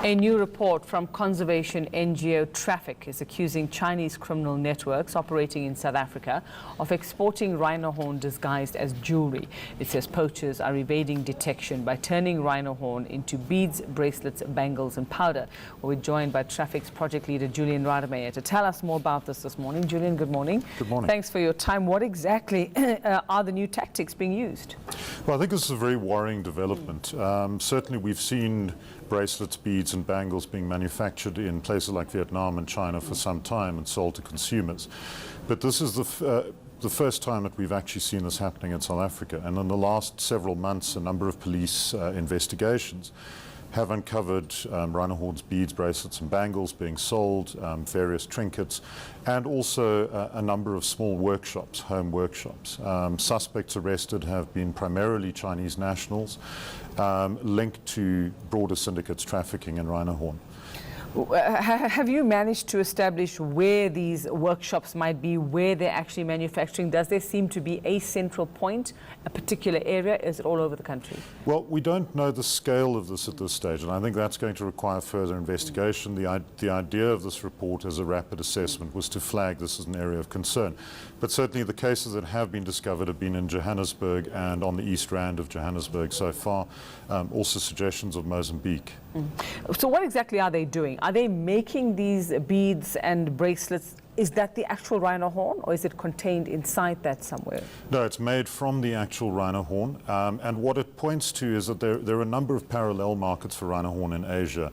A new report from conservation NGO Traffic is accusing Chinese criminal networks operating in South Africa of exporting rhino horn disguised as jewelry. It says poachers are evading detection by turning rhino horn into beads, bracelets, bangles and powder. We're joined by Traffic's project leader Julian Rademeyer to tell us more about this morning. Julian, good morning. Good morning. Thanks for your time. What exactly are the new tactics being used? Well, I think this is a very worrying development. Certainly we've seen bracelets, beads and bangles being manufactured in places like Vietnam and China for some time and sold to consumers. But this is the first time that we've actually seen this happening in South Africa. And in the last several months, a number of police investigations have uncovered rhino horns, beads, bracelets and bangles being sold, various trinkets, and also a number of small workshops, home workshops. Suspects arrested have been primarily Chinese nationals linked to broader syndicates trafficking in rhino horn. Have you managed to establish where these workshops might be, where they're actually manufacturing? Does there seem to be a central point, a particular area? Is it all over the country? Well, we don't know the scale of this at this stage, and I think that's going to require further investigation. The idea of this report as a rapid assessment was to flag this as an area of concern. But certainly the cases that have been discovered have been in Johannesburg and on the East Rand of Johannesburg so far, also suggestions of Mozambique. So what exactly are they doing? Are they making these beads and bracelets? Is that the actual rhino horn, or is it contained inside that somewhere? No, it's made from the actual rhino horn. And what it points to is that there are a number of parallel markets for rhino horn in Asia.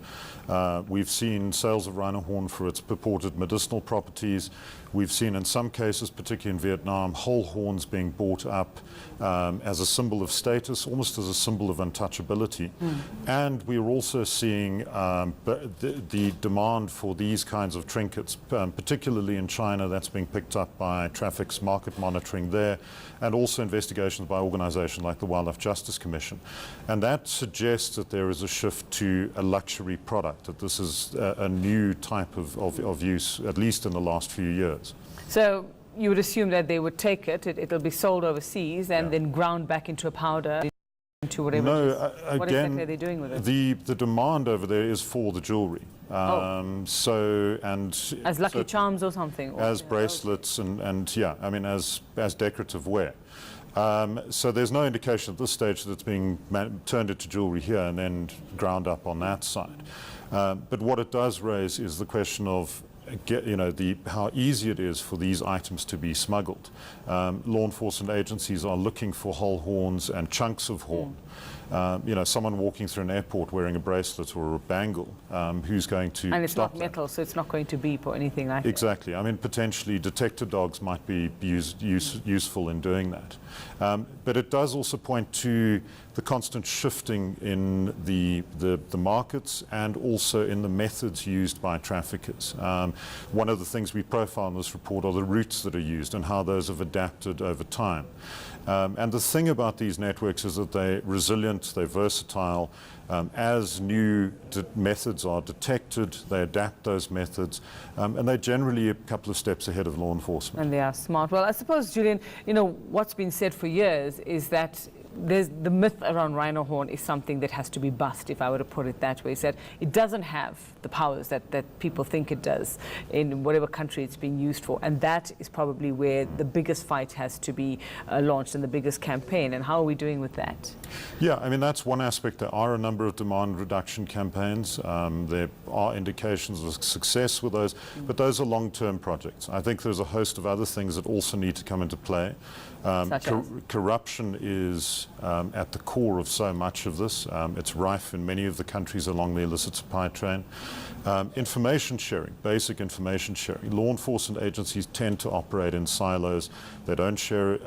We've seen sales of rhino horn for its purported medicinal properties. We've seen in some cases, particularly in Vietnam, whole horns being bought up as a symbol of status, almost as a symbol of untouchability. And we're also seeing the demand for these kinds of trinkets, particularly in China. That's being picked up by Traffic's market monitoring there, and also investigations by organizations like the Wildlife Justice Commission. And that suggests that there is a shift to a luxury product, that this is a new type of use, at least in the last few years. So you would assume that they would take it'll be sold overseas and then ground back into a powder, into whatever. No, what again, exactly are they doing with it? The demand over there is for the jewelry. So, and as lucky charms or something? Or as bracelets and yeah, I mean as decorative wear. So there's no indication at this stage that it's being turned into jewelry here and then ground up on that side. But what it does raise is the question of how easy it is for these items to be smuggled. Law enforcement agencies are looking for whole horns and chunks of horn. Someone walking through an airport wearing a bracelet or a bangle, who's going to And it's stop not metal, so it's not going to beep or anything like that. Exactly. I mean, potentially detector dogs might be useful in doing that. But it does also point to the constant shifting in the markets and also in the methods used by traffickers. One of the things we profile in this report are the routes that are used and how those have adapted over time. And the thing about these networks is that they're resilient, they're versatile. As new methods are detected, they adapt those methods, and they're generally a couple of steps ahead of law enforcement. And they are smart. Well, I suppose, Julian, what's been said for years is that the myth around rhino horn is something that has to be bust, if I were to put it that way. It's that it doesn't have the powers that people think it does in whatever country it's being used for. And that is probably where the biggest fight has to be launched and the biggest campaign. And how are we doing with that? Yeah, I mean, that's one aspect. There are a number of demand reduction campaigns. There are indications of success with those, but those are long-term projects. I think there's a host of other things that also need to come into play. Corruption is at the core of so much of this. It's rife in many of the countries along the illicit supply chain. Information sharing, basic information sharing. Law enforcement agencies tend to operate in silos. They don't share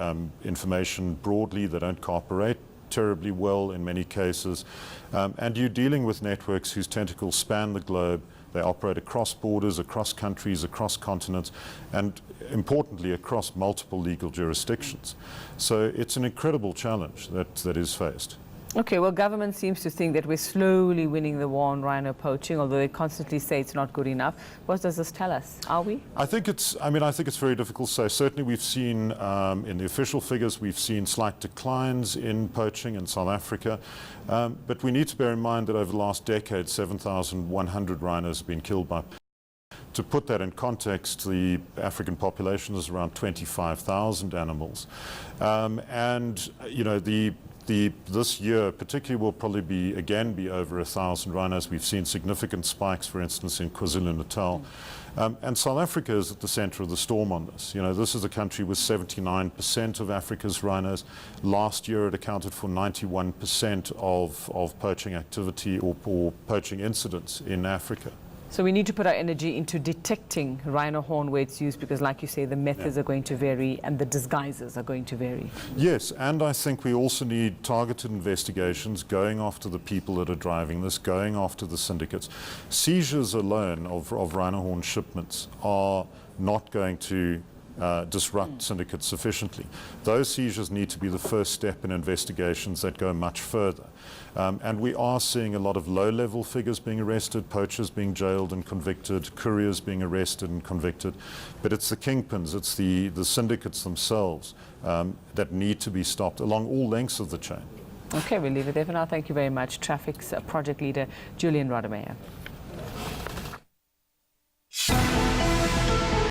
information broadly. They don't cooperate terribly well in many cases. And you're dealing with networks whose tentacles span the globe. They operate across borders, across countries, across continents, and importantly, across multiple legal jurisdictions. So it's an incredible challenge that is faced. Okay, well, government seems to think that we're slowly winning the war on rhino poaching, although they constantly say it's not good enough. What does this tell us? Are we? I think it's very difficult to say. Certainly we've seen, in the official figures, we've seen slight declines in poaching in South Africa. But we need to bear in mind that over the last decade, 7,100 rhinos have been killed by. To put that in context, the African population is around 25,000 animals. And, you know, this year particularly will probably be over 1,000 rhinos. We've seen significant spikes, for instance, in KwaZulu-Natal. And South Africa is at the center of the storm on this. You know, this is a country with 79% of Africa's rhinos. Last year it accounted for 91% of poaching activity or poaching incidents in Africa. So we need to put our energy into detecting rhino horn where it's used, because like you say, the methods are going to vary and the disguises are going to vary. Yes, and I think we also need targeted investigations going after the people that are driving this, going after the syndicates. Seizures alone of rhino horn shipments are not going to disrupt syndicates sufficiently. Those seizures need to be the first step in investigations that go much further. And we are seeing a lot of low-level figures being arrested, poachers being jailed and convicted, couriers being arrested and convicted. But it's the kingpins, it's the syndicates themselves that need to be stopped along all lengths of the chain. Okay, we'll leave it there for now. Thank you very much. Traffic's project leader, Julian Rademeyer.